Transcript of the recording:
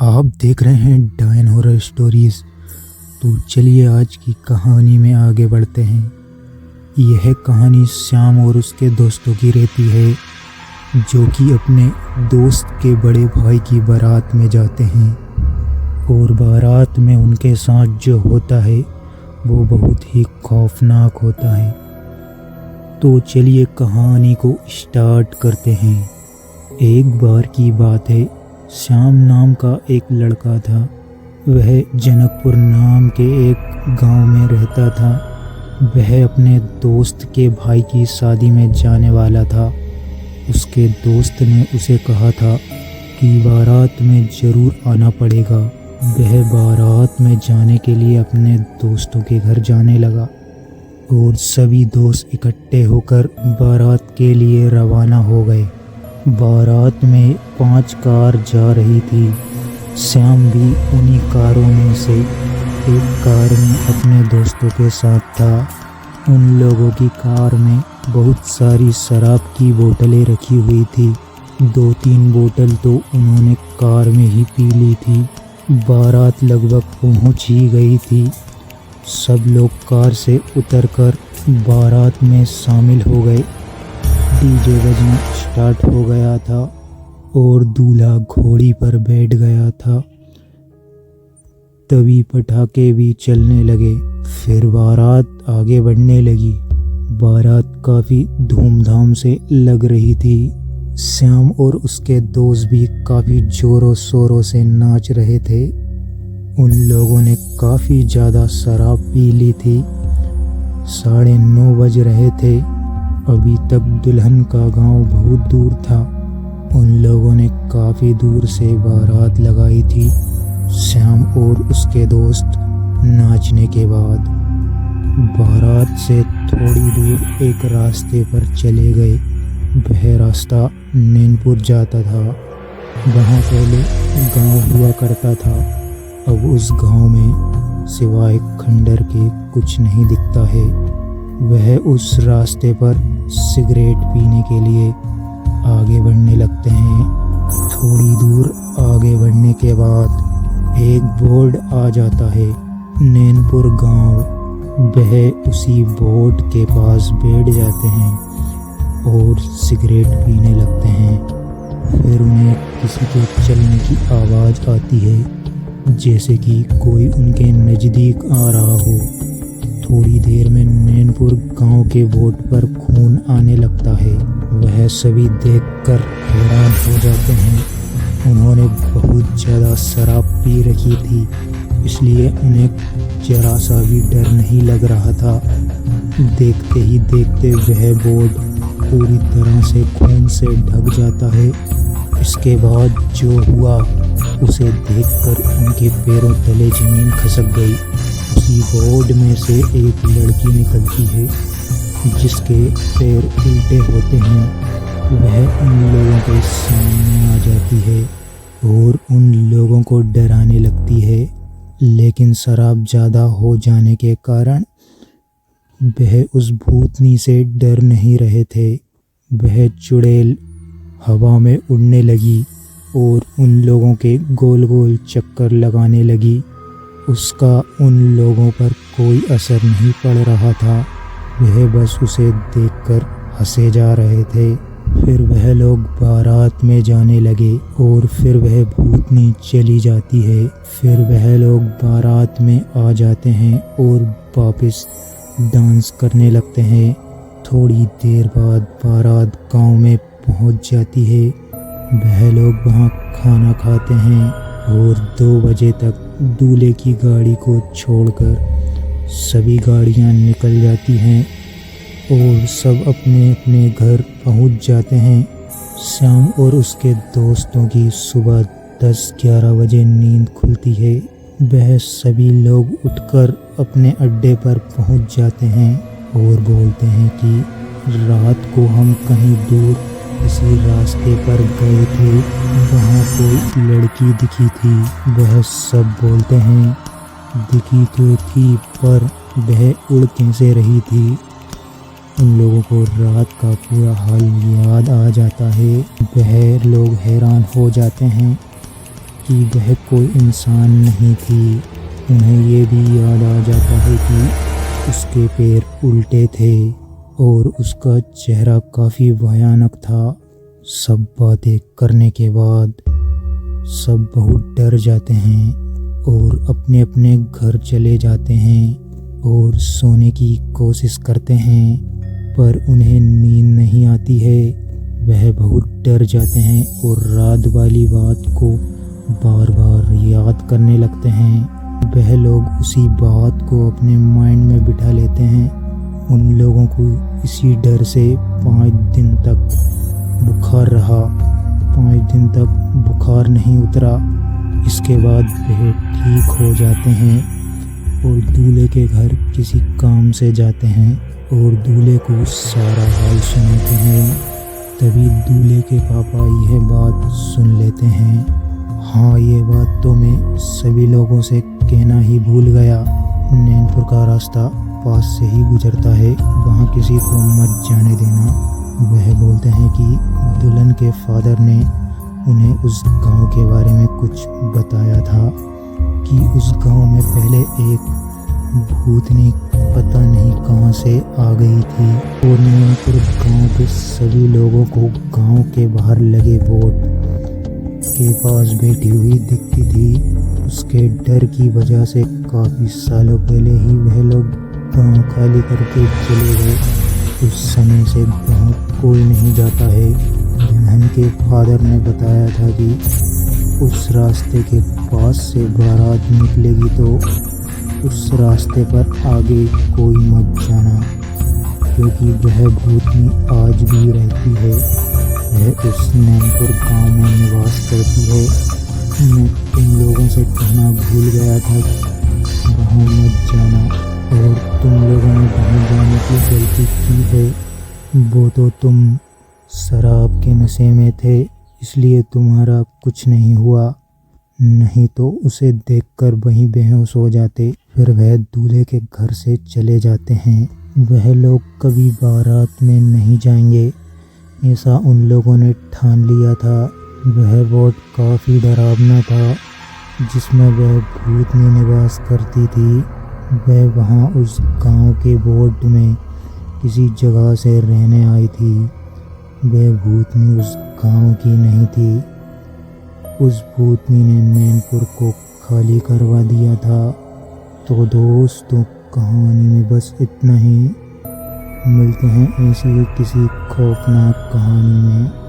आप देख रहे हैं डायन हॉरर स्टोरीज़। तो चलिए आज की कहानी में आगे बढ़ते हैं। यह कहानी श्याम और उसके दोस्तों की रहती है, जो कि अपने दोस्त के बड़े भाई की बारात में जाते हैं। और बारात में उनके साथ जो होता है वो बहुत ही खौफनाक होता है। तो चलिए कहानी को स्टार्ट करते हैं। एक बार की बात है, श्याम नाम का एक लड़का था। वह जनकपुर नाम के एक गांव में रहता था। वह अपने दोस्त के भाई की शादी में जाने वाला था। उसके दोस्त ने उसे कहा था कि बारात में ज़रूर आना पड़ेगा। वह बारात में जाने के लिए अपने दोस्तों के घर जाने लगा और सभी दोस्त इकट्ठे होकर बारात के लिए रवाना हो गए। बारात में 5 कार जा रही थी। श्याम भी उन्हीं कारों में से एक कार में अपने दोस्तों के साथ था। उन लोगों की कार में बहुत सारी शराब की बोतलें रखी हुई थी। 2-3 बोतल तो उन्होंने कार में ही पी ली थी। बारात लगभग पहुंच ही गई थी। सब लोग कार से उतरकर बारात में शामिल हो गए। डीजे बजना स्टार्ट हो गया था और दूल्हा घोड़ी पर बैठ गया था। तभी पटाखे भी चलने लगे। फिर बारात आगे बढ़ने लगी। बारात काफ़ी धूमधाम से लग रही थी। श्याम और उसके दोस्त भी काफ़ी ज़ोरों शोरों से नाच रहे थे। उन लोगों ने काफ़ी ज़्यादा शराब पी ली थी। 9:30 बज रहे थे। अभी तक दुल्हन का गांव बहुत दूर था। उन लोगों ने काफ़ी दूर से बारात लगाई थी। श्याम और उसके दोस्त नाचने के बाद बारात से थोड़ी दूर एक रास्ते पर चले गए। वह रास्ता नैनपुर जाता था। वहाँ पहले गांव हुआ करता था। अब उस गांव में सिवाय खंडर के कुछ नहीं दिखता है। वह उस रास्ते पर सिगरेट पीने के लिए आगे बढ़ने लगते हैं। थोड़ी दूर आगे बढ़ने के बाद एक बोर्ड आ जाता है, नैनपुर गांव। वह उसी बोर्ड के पास बैठ जाते हैं और सिगरेट पीने लगते हैं। फिर उन्हें किसी के चलने की आवाज़ आती है, जैसे कि कोई उनके नज़दीक आ रहा हो। थोड़ी देर में नैनपुर गांव के बोर्ड पर खून आने लगता है। वह सभी देखकर हैरान हो जाते हैं। उन्होंने बहुत ज़्यादा शराब पी रखी थी, इसलिए उन्हें जरा सा भी डर नहीं लग रहा था। देखते ही देखते वह बोर्ड पूरी तरह से खून से ढक जाता है। इसके बाद जो हुआ उसे देखकर उनके पैरों तले ज़मीन खसक गई। उसी बोर्ड में से एक लड़की निकलती है, जिसके पैर उल्टे होते हैं। वह उन लोगों के सामने आ जाती है और उन लोगों को डराने लगती है। लेकिन शराब ज़्यादा हो जाने के कारण वह उस भूतनी से डर नहीं रहे थे। वह चुड़ैल हवा में उड़ने लगी और उन लोगों के गोल गोल चक्कर लगाने लगी। उसका उन लोगों पर कोई असर नहीं पड़ रहा था। वह बस उसे देखकर हंसे जा रहे थे। फिर वह लोग बारात में जाने लगे और फिर वह भूतनी चली जाती है। फिर वह लोग बारात में आ जाते हैं और वापस डांस करने लगते हैं। थोड़ी देर बाद बारात गांव में पहुंच जाती है। वह लोग वहां खाना खाते हैं और 2 बजे तक दूल्हे की गाड़ी को छोड़कर सभी गाड़ियां निकल जाती हैं और सब अपने अपने घर पहुंच जाते हैं। श्याम और उसके दोस्तों की सुबह 10-11 बजे नींद खुलती है। वह सभी लोग उठकर अपने अड्डे पर पहुंच जाते हैं और बोलते हैं कि रात को हम कहीं दूर किसी रास्ते पर गए थे, वहाँ कोई लड़की दिखी थी। वह सब बोलते हैं दिखी तो थी, पर वह उड़ कैसे रही थी। उन लोगों को रात का पूरा हाल याद आ जाता है। वह लोग हैरान हो जाते हैं। कि वह कोई इंसान नहीं थी। उन्हें ये भी याद आ जाता है कि उसके पैर उल्टे थे और उसका चेहरा काफ़ी भयानक था। सब बातें करने के बाद सब बहुत डर जाते हैं और अपने अपने घर चले जाते हैं और सोने की कोशिश करते हैं, पर उन्हें नींद नहीं आती है। वह बहुत डर जाते हैं और रात वाली बात को बार बार याद करने लगते हैं। वह लोग उसी बात को अपने माइंड में बिठा लेते हैं। उन लोगों को इसी डर से 5 दिन तक बुखार रहा। 5 दिन तक बुखार नहीं उतरा। इसके बाद वह ठीक हो जाते हैं और दूल्हे के घर किसी काम से जाते हैं और दूल्हे को सारा हाल सुनाते हैं। तभी दूल्हे के पापा यह बात सुन लेते हैं। हाँ, ये बात तो मैं सभी लोगों से कहना ही भूल गया। नैनपुर का रास्ता पास से ही गुजरता है, वहाँ किसी को मत जाने देना। वह बोलते हैं कि दुल्हन के फादर ने उन्हें उस गांव के बारे में कुछ बताया था कि उस गांव में पहले एक भूतनी पता नहीं कहाँ से आ गई थी और नैनपुर गांव के सभी लोगों को गांव के बाहर लगे बोर्ड के पास बैठी हुई दिखती थी। उसके डर की वजह से काफ़ी सालों पहले ही वह लोग गांव खाली करके चले गए। उस समय से गांव कोई नहीं जाता है। दुल्हन के फादर ने बताया था कि उस रास्ते के पास से बारात निकलेगी तो उस रास्ते पर आगे कोई मत जाना, क्योंकि वह भूतनी आज भी रहती है। वह उस नैनपुर गांव में निवास करती है। मैं तुम लोगों से कहना भूल गया था कि वहाँ मत जाना, और तुम लोगों ने वहाँ जाने की गलती की है। वो तो तुम शराब के नशे में थे, इसलिए तुम्हारा कुछ नहीं हुआ, नहीं तो उसे देखकर वहीं बेहोश हो जाते। फिर वह दूल्हे के घर से चले जाते हैं। वह लोग कभी बारात में नहीं जाएंगे, ऐसा उन लोगों ने ठान लिया था। वह बोर्ड काफ़ी डरावना था जिसमें वह भूतनी निवास करती थी। वह वहाँ उस गांव के बोर्ड में किसी जगह से रहने आई थी। वह भूतनी उस गांव की नहीं थी। उस भूतनी ने नैनपुर को खाली करवा दिया था। तो दोस्तों, कहानी में बस इतना ही। मिलते हैं ऐसी ही किसी खौफनाक कहानी में।